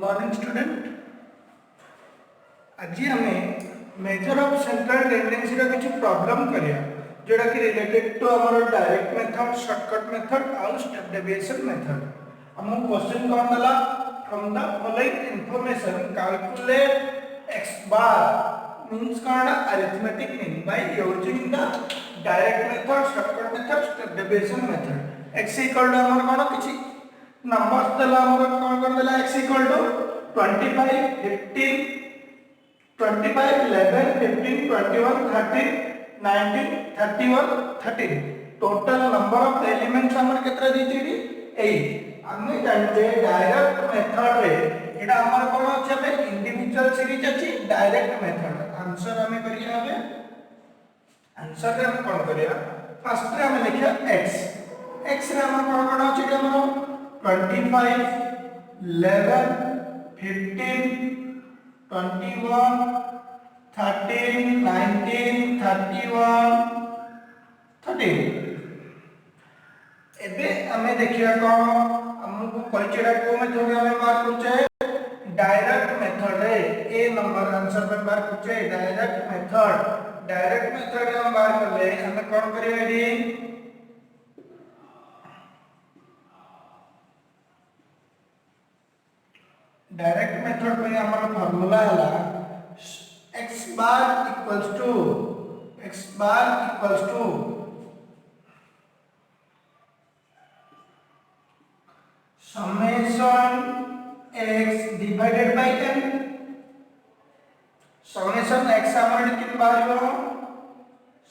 Morning student. आज आम major of central tendency किसी प्रॉब्लम करिया जोड़ा कि रिलेटेड टू आमर डायरेक्ट मेथड, शॉर्टकट मेथड आउ स्टेप डेविएशन मेथड। हमको क्वेश्चन कौन दला from the following information calculate x bar means कौन arithmetic mean by using the direct method, shortcut method, step deviation method. x equal to हमर कौन किसी numbers दला हमर कौन कर दला x equal to 25 15 25 11 15 21 13 19 31 13 total number of elements हमर केतरा दिछि 8। हमने जानते डायरेक्ट मेथड रे एटा हमर कोन अछि बे इंडिविजुअल सीरीज अछि डायरेक्ट मेथड। आंसर हमें करिया हबे आंसर रे हम कोन करिया फर्स्ट रे हम लिखिया x x रे हमर कोन अछि के हमर 25 11 15 21 13 19 31 13 एबे हमें देखिया कोन हमको परिचय को मेथड हमें बात करछे डायरेक्ट मेथड रे ए नंबर आंसर पे बात करछे डायरेक्ट मेथड रे हम बात करले हमें कोन करिया एडी डायरेक्ट मेथड पे हमारा फार्मूला हला x bar equals to summation x divided by n। summation x हमारे कितने बाहर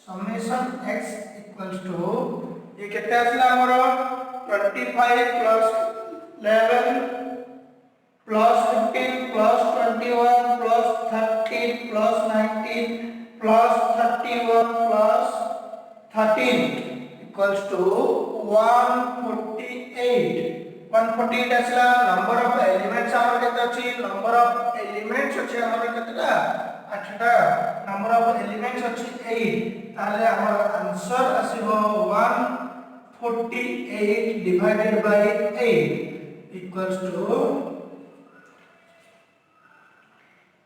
summation x इक्वल्स टू ये कितने आसला हमारा 25 plus 11 plus 15 plus 21 plus 13 plus 19 plus 31 plus 13 equals to 148 असला नंबर ऑफ एलिमेंट्स हमर केते अछि नंबर ऑफ एलिमेंट्स अछि हमर केतेटा 8टा नंबर ऑफ एलिमेंट्स अछि 8 ताले हमर आंसर आसीबो 148 divided by 8 equals to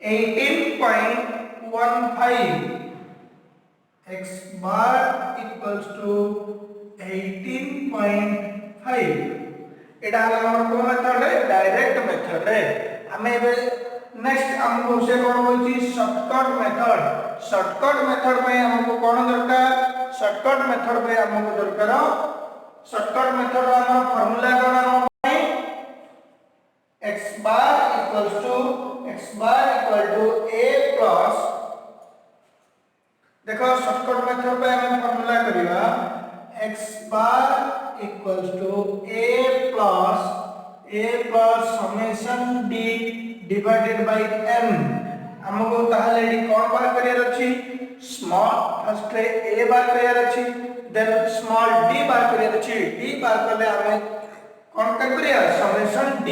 18.15 x bar equals to 18.5 एटा हमर को मेथड है डायरेक्ट मेथड है। हमें नेक्स्ट हमको से कोन होची शॉर्टकट मेथड में हमको कोन दरकार शॉर्टकट मेथड में हमको दरकार शॉर्टकट मेथड हमर फार्मूला कोन है x bar equal to a plus देखो शॉर्टकट मेथड पे हमें formula करिवा x bar equals to a plus summation d divided by m। हमको ताले डी कोन बार करियर अछि small first ray a bar career अछि then small d बार career अछि d बार करले हमें कोन करिया समेशन d।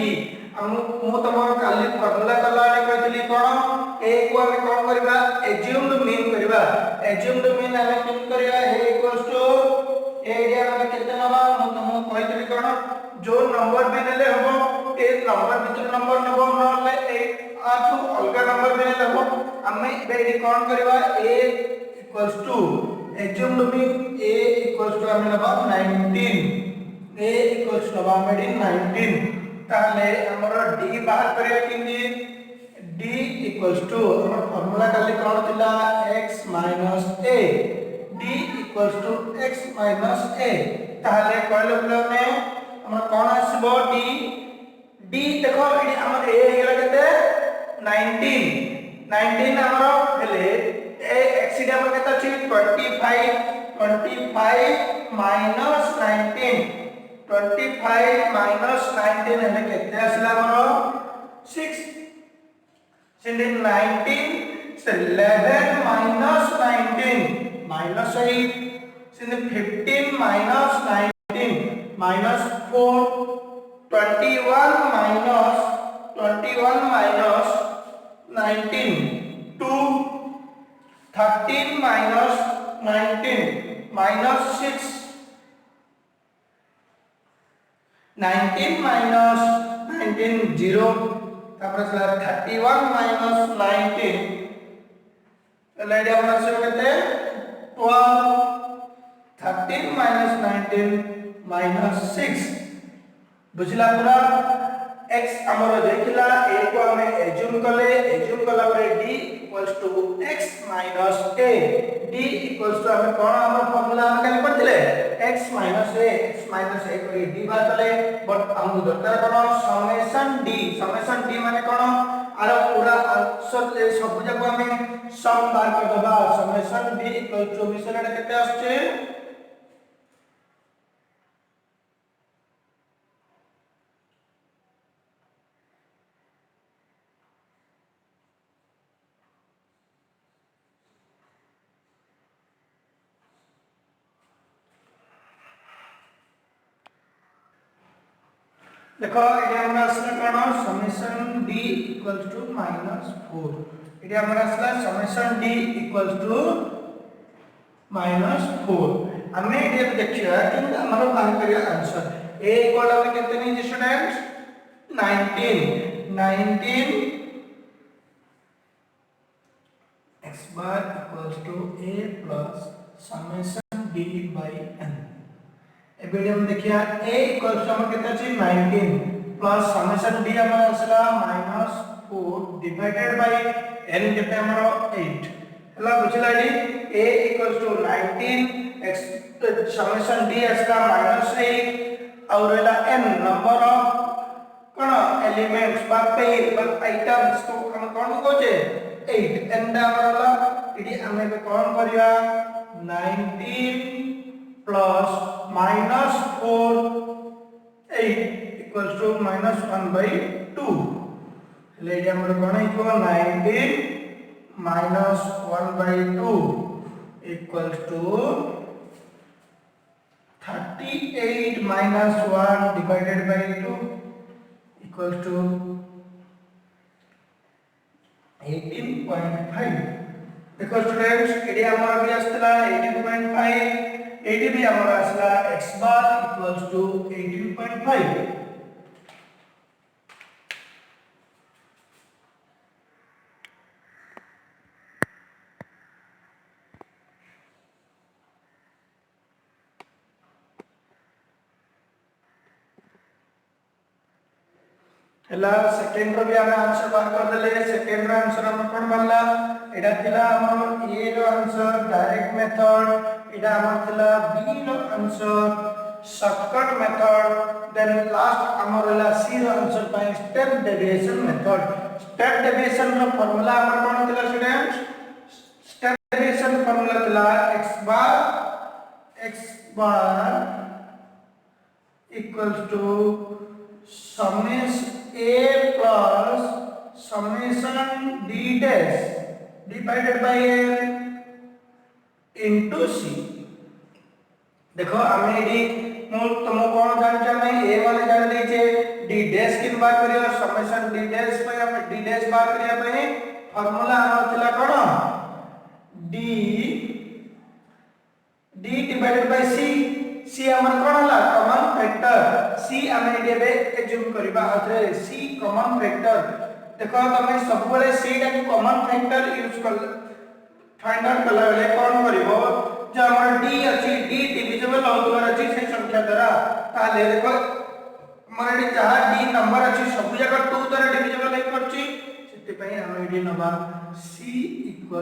हम मु तमर काली फार्मूला कलाने कहतली कोन a को हम कोन करबा एज्यूम्ड मीन करबा एज्यूम्ड मीन हमें किन करबा a इक्वल्स टू एरिया में कितना नबा मु तमो कहतली कोन जो नंबर भी नेले हबो ए नंबर भीतर नंबर नबो नले ए आठो अलगा नंबर भी नेले हबो हमें बेडी कोन करबा a equals to assumed mean a equals to हमें नबा 19 a इक्वल्स टू नबा हमें 19 ताले हमर d बाहर करिया किंदी d इक्वल्स टू हमर फार्मूला काली कोन थिला x minus a d equals to x minus a ताले कहलो में हमर कोन आसीबो d देखो एडी हमर a हेला केते 19 हमर हेले a x डी हमर केते अछि 25 माइनस 19 25 माइनस 19 हेले केते आसला हमर 6 सिंदे 19 11 minus 19 minus 8 सिंदे 15 minus 19 minus 4 21 minus 19 2 13 minus 19 minus 6 19 minus 19 0 तापर असला 31 माइनस 19 एला एडी हमर आसे केते 12 13 माइनस 19 माइनस 6 बुझला पूरा x हमर देखिला a को हमें एज्यूम कला पर d equals to x minus a d equals to हमें कोन हमर फार्मूला हम काली पढ़थिले x माइनस a करी d बात कले बट हम दरकार कोन समेशन d माने कोन आरो पूरा आंसर ले सब जको हमें सम बार कर दबा समेशन d इक्वल्स टू विषय केते आछे देखो ये हमरा असला कोन समेशन d इक्वल्स टू -4 ये हमरा असला समेशन d इक्वल्स टू -4 हमें ये देखिया कि हमरो बाहर करिया आंसर a इक्वल हमें कितने नहीं students 19 x bar equals to a plus summation d by n एबे हम देखिया a इक्वल्स टू हम कितना छी 19 प्लस समेशन d हमर असला -4 डिवाइडेड बाय n कितना हमरो 8 हला बुझला d a equals to 19 x summation d असला -8 और हला n नंबर ऑफ कोन एलिमेंट्स बा पेयर बा आइटम्स को हम कोन कोचे 8 n हमरला इडी हमें पे कोन करिया 19 plus minus 4 8 equals to minus 1 by 2 lady हमर कोन equal 19 minus 1 by 2 equals to 38 minus 1 divided by 2 equals to 18.5 देखो स्टूडेंट्स एडी हमर भी आस्तला 18.5 एडी भी हमर आसला x बार इक्वल्स टू 18.5 हला सेकंड रो भी हम आंसर बाहर कर देले सेकंड रो आंसर हम कोन बनला एडा थिला हमर ए रो आंसर डायरेक्ट मेथड एडा हमर थिला बी रो answer shortcut method then last हमर हला सी रो answer by step deviation method step deviation रो फार्मूला हमर कोन थिला स्टूडेंट्स स्टेप डेविएशन फार्मूला थिला x bar equals to summation a plus summation d dash divided by n into c देखो हमें एडी मु तुम कोन जान जाने a वाले जान लीजिए d dash किन बात करियो समेशन d dash पे हम d dash बात करिया पे फार्मूला हमर थिला कोन d डिवाइडेड बाय c हमर कोन हला कॉमन फैक्टर c हमें एबे एज्यूम करबा अथरे c कॉमन फैक्टर देखो तमे सब बेले c टा कॉमन फैक्टर यूज कर फाइंड आउट कला बेले कोन करबो जो हमर d अछि d डिविजिबल होतबार अछि से संख्या द्वारा ताले देखो हमर एडी जहा d नंबर अछि सब जगह 2 द्वारा डिविजिबल है करछि सेति पई हम एडी नबा c =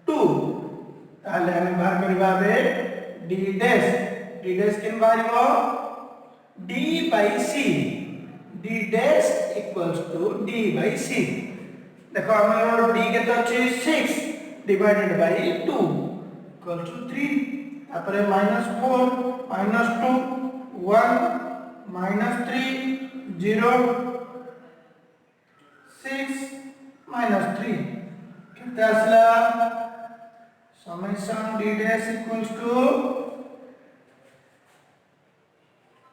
2 ताले हम बाहर करबा बे d dash किन बाहरिबो d by c d dash equals to d by c देखो हमर d के तो अछि 6 divided by 2 equals to 3 तापरे -4 -2 1 -3 0 6 -3 कितना असला summation d dash equals to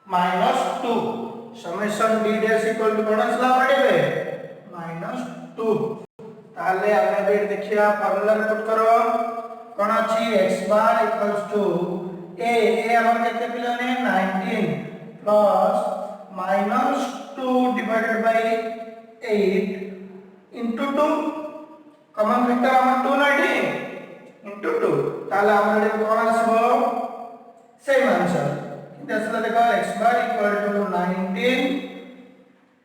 -2 summation d dash equal to कोन असला पड़ेबे -2 ताले हमें भी देखिया फार्मूला पुट करो कोन अछि x bar equals to a हमर केते पिलाने 19 plus -2 divided by 8 into 2 common factor हमर 2 नाठी into 2 ताले हमर ये कौन आसबो सेम आंसर किंतु असला देखो x bar equal to 19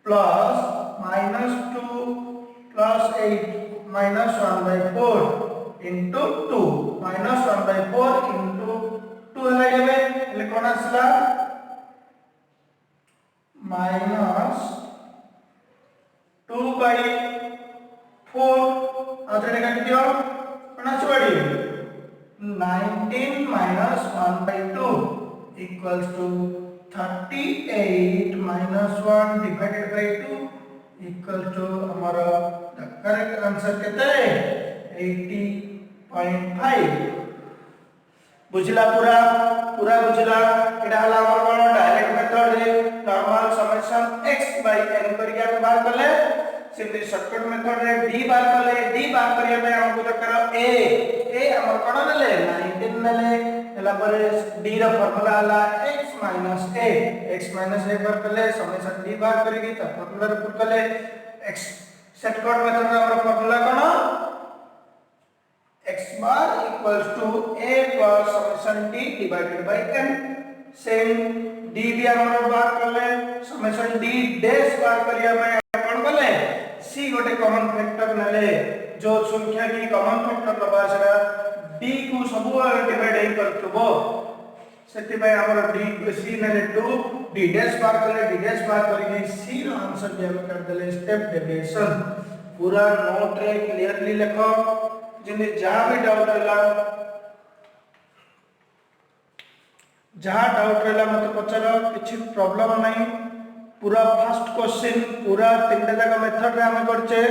plus minus 2 plus 8 minus 1 by 4 into 2 minus 1 by 4 into 2 है लेबे ले कौन आसला minus 2 by 4 आउथरे काट दियो कोन आछबडी 19 minus 1 by 2 equals to 38 minus 1 divided by 2 equal to हमारा the correct answer केते 80.5 बुझला पूरा पूरा बुझला एटा हला हमर कोन डायरेक्ट मेथड रे normal summation x by n करिया के बाहर करले सिंपली शॉर्टकट मेथड रे d बार करले d बार करिया में हमको दरकार a हमर कोन नेले 19 नेले एला पर d रा फार्मूला हला x a बार करले समेशन d बार करेगी त फार्मूला रे पुट करले x शॉर्टकट मेथड रा हमर फार्मूला कोन x bar equals to a plus summation d divided by n same d भी हमर बात करले summation d dash बार करिया में कोन करले c गोटे कॉमन फैक्टर नले जो संख्या की कॉमन फैक्टर लबा सेरा d को सब डिवाइड हे करथबो सेति भाई हमर d c नले 2 d dash बार करले d dash बार करिके c रो आंसर भी हम कर देले स्टेप डेविएशन पूरा नोट रे क्लियरली लिखो जिने जहां भी डाउट रहला मत पचारो किछि प्रॉब्लम नहीं पूरा फर्स्ट क्वेश्चन पूरा तीनटा जगह मेथड रे हम करछे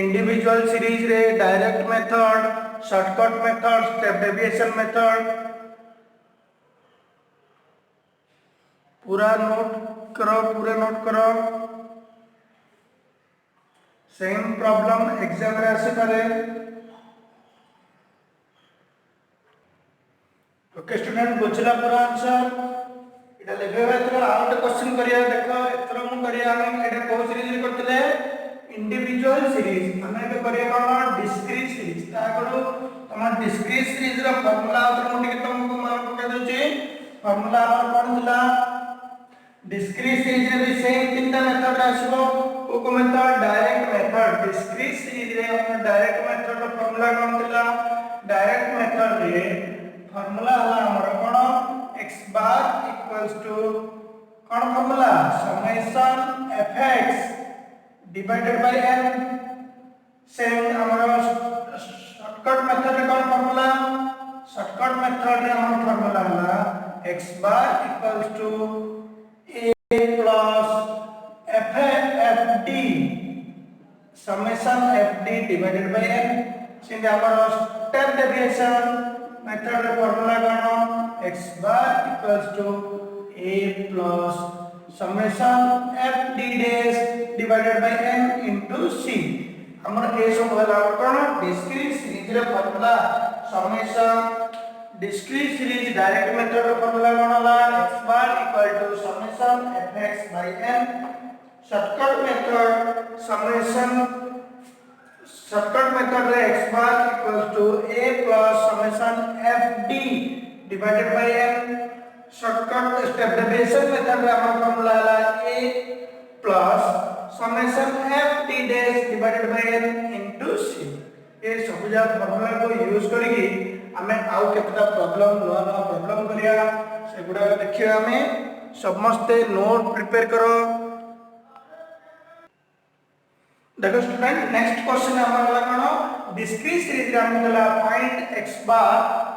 इंडिविजुअल सीरीज रे direct method shortcut method step deviation method पूरा नोट करो सेम प्रॉब्लम एग्जाम रे आसी पारे ओके स्टूडेंट बुझला पूरा आंसर एटा लेबे एतरा आउट क्वेश्चन करिया देखो एतरा मु करिया हम एटा को सीरीज रे करथिले इंडिविजुअल सीरीज हम एबे करिया कोन डिस्क्रीट सीरीज ता करू तमा डिस्क्रीट सीरीज रो फार्मूला आउट मु टिके तुमको मान पका दोची फार्मूला हमर कोन दिला डिस्क्रीट सीरीज रे भी सेम तीनटा मेथड आसीबो को method direct method discrete series रे हम डायरेक्ट मेथड रो फार्मूला कोन दिला डायरेक्ट मेथड रे फार्मूला हला हमर कोन x bar equals to cone formula summation fx divided by n same हमर शॉर्टकट मेथड रे कोन फार्मूला शॉर्टकट मेथड रे हमर फार्मूला हला x bar equals to a plus fd summation fd divided by n same हमर step deviation method रे formula कोन x bar equals to a plus summation fd dash divided by n into c हमर ए सब होला कोन discrete series रे formula summation discrete series direct method रे formula कोन होला x bar equal to summation fx by n shortcut method shortcut method रे x bar equals to a plus summation fd divided by n shortcut step deviation method रे हमर formula हला a plus summation fd dash divided by n into c ए सब जा formula को use करिकि हमें आउ केतटा problem no problem करिया से गुडा देखियो हमें समस्त नोट प्रिपेयर करो देखो स्टूडेंट नेक्स्ट क्वेश्चन हमर कोन डिस्क्रीट सीरीज रे हम देला find x bar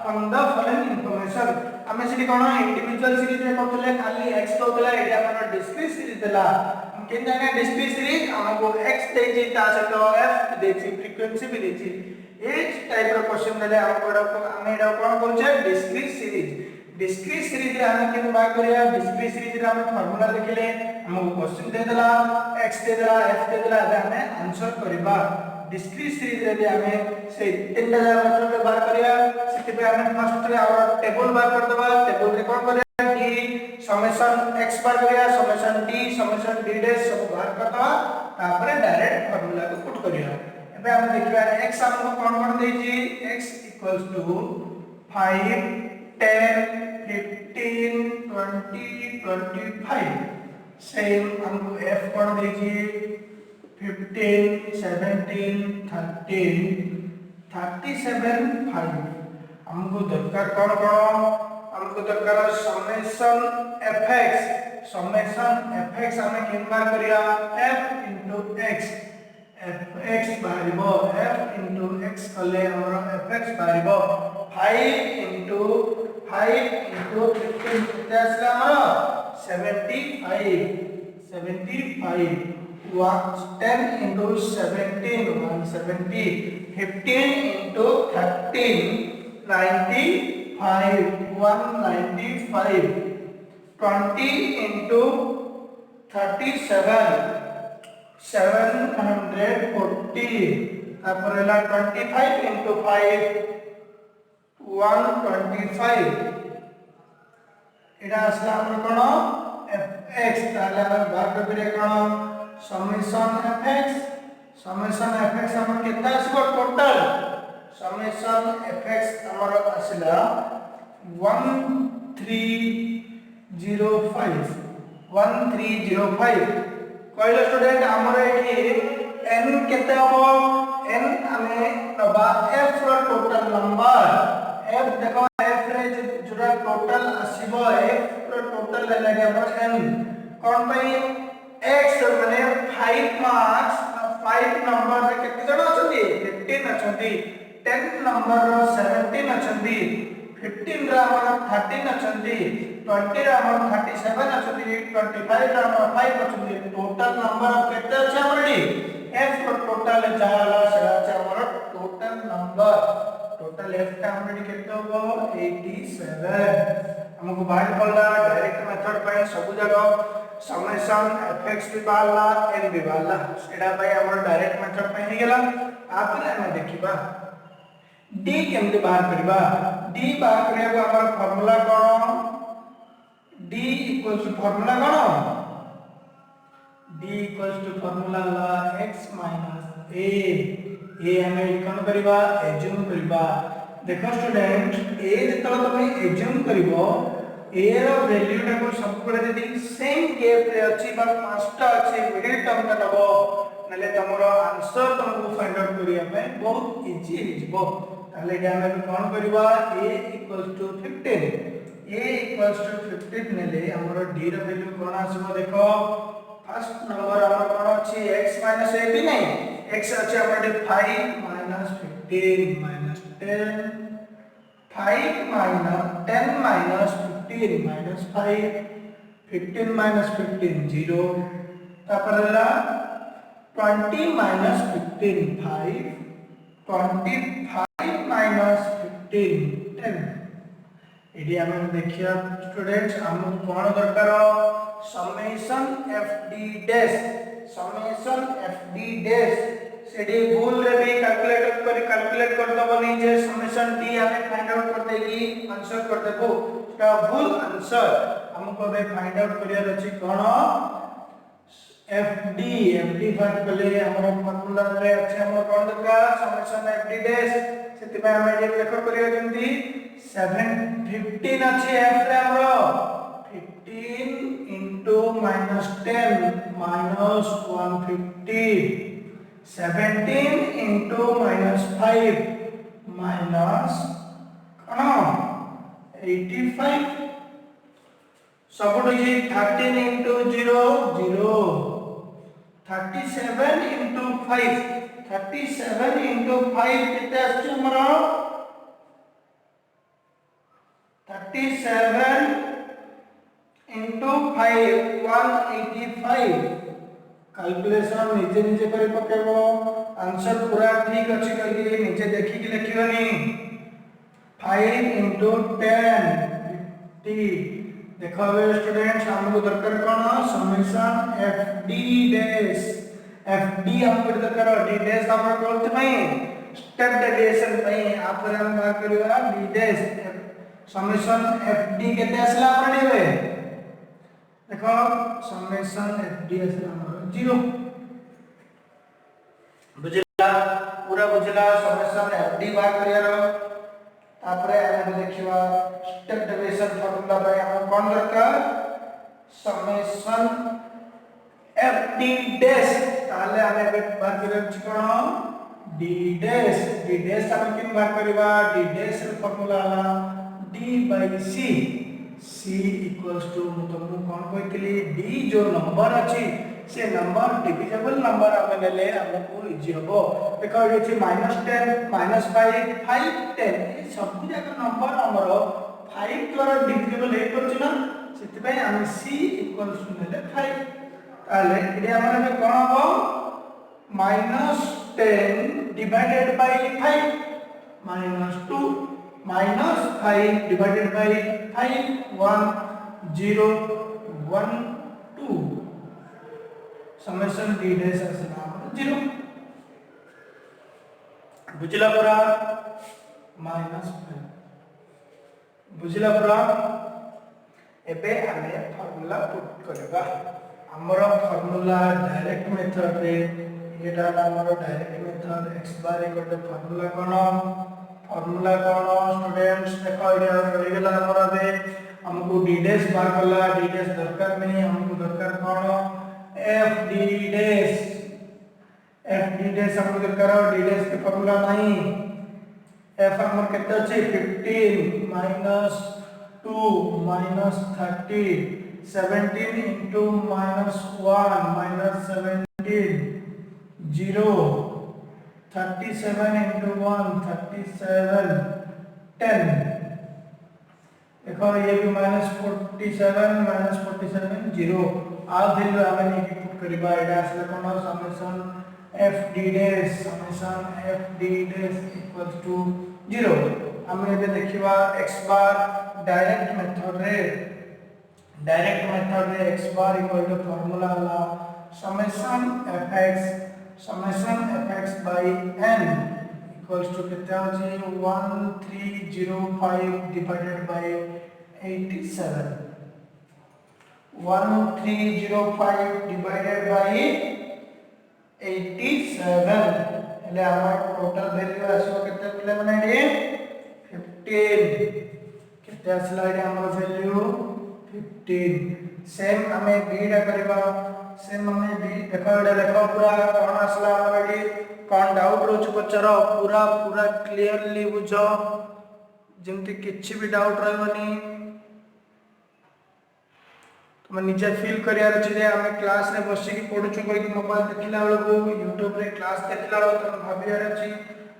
from the following information हमें सिटी कोन इंडिविजुअल सीरीज रे करथले खाली x तो देला एडी हमर डिस्क्रीट सीरीज देला हम केन जाने डिस्क्रीट सीरीज हमको x देछि ता सहित f देछि फ्रीक्वेंसी भी देछि ए टाइप रो क्वेश्चन देले हम एडा कोन कहछे डिस्क्रीट सीरीज रे हम केन बात करिया डिस्क्रीट सीरीज रे हम फार्मूला लिखले हमको क्वेश्चन दे देला x दे देला f दे देला एबे हमें आंसर करबा डिस्क्रीट सीरीज रे भी हमें से तीनटा मेथड व्यवहार करिया सेति पे हमें फर्स्ट रे आवर टेबल बार कर देबा टेबल रे कोन करिया डी समेशन x बार करिया समेशन d डैश सब बाहर करदवा तापर डायरेक्ट फार्मूला को पुट करिया एबे हम देखिबा x हमको कोन देजी x इक्वल्स टू 5 10 15 20 25 सेम हमको f कोन देजी 15 17 13 37 5 हमको दरकार कोन हमको दरकार समेशन fx हमें केन बार करिया f x fx बारिबो f x कले हमर fx बारिबो 5 15 केते आसला हमर 75 10 17 170 15 13 95 195 20 37 740 तापरेला 25 5 125 एडा असला हमर कोन fx ताले हम भाग करे कोन समेशन fx हमर केता आसीबो टोटल समेशन fx हमर आसीला 1305 कहले स्टूडेंट हमर एठी n केते हो n हमें नबा f रो टोटल नंबर f देखो f रे जोरा टोटल आसीबो f रो टोटल लागे हमर n कोन पई x माने 5 मार्क्स 5 नंबर रे केते जण अछंती 15 अछंती 10 नंबर रो 17 अछंती 15 रा हमर 13 अछंती 20 रा हमर 37 अछंती 25 रा हमर 5 अछंती टोटल नंबर केते अछि हमर डी f रो टोटल जाला सेरा अछि हमर टोटल नंबर टोटल f का हमर डी केते हो 87 हमको बाहर पड़ला डायरेक्ट मेथड पे सब जगह समेशन fx भी बाहरला n भी बाहरला एडा भाई हमर डायरेक्ट मेथड पे ही गेला आपन हम देखिबा d केमते बाहर करबा d बाहर करबा हमर फार्मूला कोन d इक्वल्स टू फार्मूला कोन d इक्वल्स टू फार्मूला ला x a हमें कोन करबा एज्यूम करबा देखो स्टूडेंट a जतलो तमे एज्यूम करबो a रो वैल्यू टा को सब पड़े यदि सेम गैप रे अछि बा पांचटा अछि मिडिल टर्म ता नबो नले तमरो आंसर तुमको फाइंड आउट करिया पे बहुत इजी हे जिवो ताले जे हम कोन करबा a इक्वल्स टू 15 नेले हमरो d रो वैल्यू कोन आसीबो देखो फर्स्ट नंबर हमर कोन अछि x - a भी नहीं x अछि हमर 5 - 15 - 10 5 - 10 - 15 - 5 15 - 15 0 तापरला 20 - 15 5 25 - 15 10 एडी हम देखिया स्टूडेंट्स हम कोन दरकार समेशन fd डैश सेडी भूल रे भी कैलकुलेट कर दबनी जे समेशन d हमें फाइंड आउट कर देगी आंसर कर देबो का भूल आंसर हमको बे फाइंड आउट करिया अछि कोन fd फाइंड करले हमर फार्मूला रे अछि हमर कोन दरकार समेशन fd डैश सेति में हम एडी लेख करिया जंती 715 अछि f रे हमरो 15 into -10 -150 17 into -5 minus 85 सबुड जी 13 into 0 0 37 into 5 केते आछी हमरा 37 into 5 185 कैलकुलेशन निजे निजे कर पकेबो आंसर पूरा ठीक अछि कहि निजे देखि कि लिखिबनी 5 into 10 50 देखो स्टूडेंट्स हमको दरकार कोन समेशन fd डैश fd हमको दरकार d डैश हम करत पई स्टेप डेविएशन पई आप हम बात करबा d डैश समेशन एफडी केते आसला हमर डीवे देखो समेशन एफडी आसला हमर 0 बुझला पूरा बुझला समेशन एफडी बाहर करियारो तापरे हम देखिबा स्टेप डेविएशन फार्मूला भाई हम कोन दरकार समेशन एफडी डैश ताले हम एबे बाहर करियो कोन डी डैश हम किन बाहर करबा डी डैश र फार्मूला हला d by c equals to तुमको कौन कहतली d जो नंबर अछि से नंबर डिविजिबल नंबर हम लेले हमको इजी हबो देखो ये छी -10 -5 5 10 ये सब जाक नंबर हमरो 5 द्वारा डिविजिबल हे परछ ना सेति पय हम c equals to लेले 5 ताले इडे हमर में कोन हबो -10 divided by 5 -2 -5 divided by 5 1 0 1 2 summation d dash असला 0 बुझला पूरा -5 बुझला पूरा एबे हमें फार्मूला पुट करबा हमर फार्मूला डायरेक्ट मेथड रे एटा हमर direct method x bar equal to formula कोन स्टूडेंट्स देखो इडा रही गेला हमरा बे हमको d डैश बार करला d डैश दरकार नहीं हमको दरकार कोन f d डैश हमको दरकार d डैश के फार्मूला नहीं f हमर केते छै 15 -2 -30 17 into -1 -17 0 37 into 1 37 10 देखो ये भी -47 0 आ वैल्यू हमें नहीं पुट करबा एडा असले कोन summation f d dash equals to 0 हम एबे देखिबा x बार डायरेक्ट मेथड रे x bar equal to formula हला summation fx by n equals to कितना हो जी 1305 divided by 87 1305 divided by 87 એટલે हमारा टोटल वैल्यू आसो कितना मिले माने 15 कितना आसला रे हमर वैल्यू 15 सेम हमें बीडा करबा सेम हमें बी देखो एडा देखो पूरा कोन आसला हमर एडी कोन डाउट रोच पचरो पूरा क्लियरली बुझो जेमति किछि भी डाउट रहबनी तुम निजे फील करियार अछि जे हम क्लास रे बसि की पढुछु कोइ मोबाइल देखिला बेलको YouTube रे क्लास देखिला बेलको तुम भाबियार अछि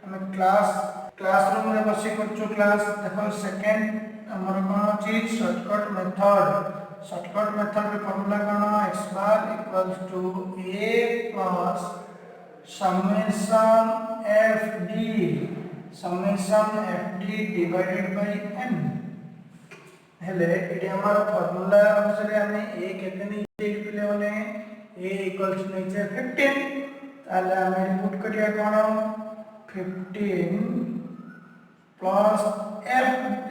हम क्लासरूम रे बसि करछु क्लास देखो सेकंड हमर कोन अछि शॉर्टकट मेथड रे फार्मूला कोन x bar equals to a plus summation fd divided by n हेले एडी हमर फार्मूला अनुसार हमें a केते नहीं लिखले होने a इक्वल्स टू नीचे 15 ताले हमें पुट करिया कोन 15 plus f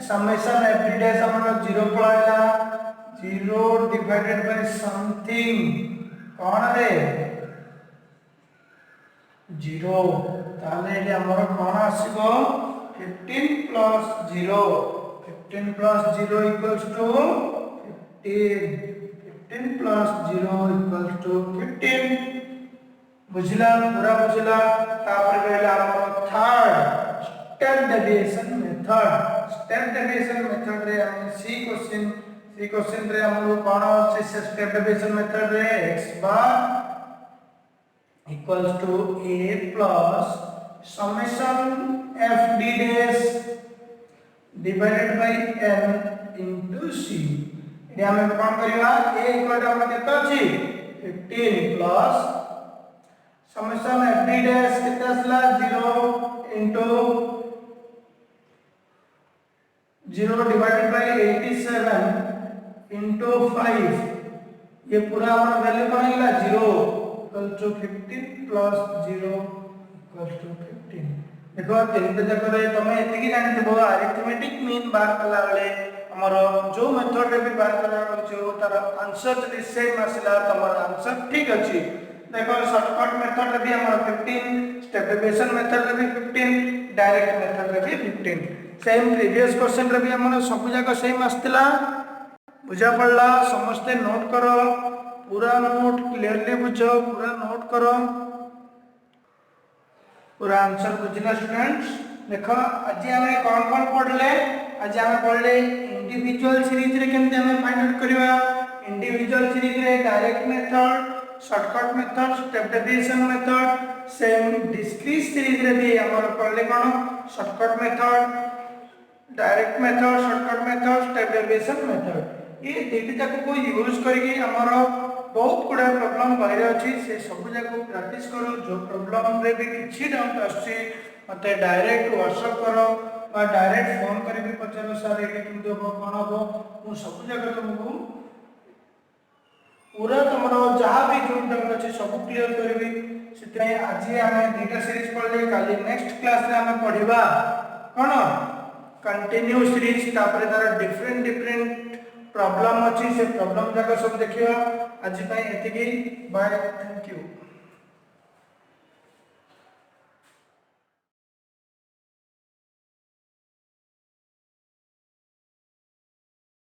summation fd dash हमर 0 पळाइला 0 divided by something कोन रे 0 ताले एडी हमर कोन आसीबो 15 plus 0 equals to 15 plus 0 equals to 15 बुझला पूरा बुझला तापर कहला हमर थर्ड स्टेप डेविएशन मेथड रे हम सी क्वेश्चन रे हम कोन अछि स्टेप डेविएशन मेथड रे x bar equals to a plus summation fd dash divided by n into c एडी हम कोन करिया a इक्वल टू हम केते अछि 15 प्लस समेशन fd dash केते असला 0 into 0 divided by 87 into 5 ये पूरा हमारा वैल्यू कोन आइला 0 equal to 15 plus 0 equals to 15 देखो तीनटा जाक तुम ये जानते अरिथमेटिक मीन बाहर कला बेले आमर जो मेथड रे भी बाहर कला जो तार आंसर जब सेम आसला तुम आंसर ठीक अच्छी देखो शॉर्टकट मेथड रे भी हमर 15 स्टेप डेविएशन मेथड रे भी 15 डायरेक्ट मेथड रे भी 15 सेम प्रीवियस क्वेश्चन रे भी हमर सब जाक सेम आस्तिला बुझा पड़ला समस्ते नोट करो पूरा नोट क्लियरली बुझो पूरा नोट करो पूरा आंसर बुझला स्टूडेंट्स देखो आज हमें कौन कौन पढ़ले आज हमें पढ़ले इंडिविजुअल सीरीज रे केमते हमें फाइंड आउट करबा इंडिविजुअल सीरीज रे direct method shortcut method step deviation method same discrete series रे भी हमर पढ़ले कोन shortcut method direct method shortcut method step deviation method ये दुईटा को यूज करके हमर बहुत गुड़ा प्रॉब्लम बाहर अच्छी से सब जाक प्रैक्टिस करो जो प्रॉब्लम रे भी किसी डाउट आछी मते डायरेक्ट व्हाट्सएप करो बा डायरेक्ट फोन करी भी पचारो सर एटा केमते हो कोन हो मु सब जाक तुमको पूरा तुमरो जहां भी जो डाउट अच्छी सब क्लियर करबी सिते आज हमें दुईटा सीरीज पढ़ले काली नेक्स्ट क्लास रे हमें पढ़िबा कोन कंटिन्यू सीरीज तापर तार डिफरेंट प्रॉब्लम अच्छी से प्रॉब्लम जाक सब देखियो आज एतिकी बाय थैंक यू।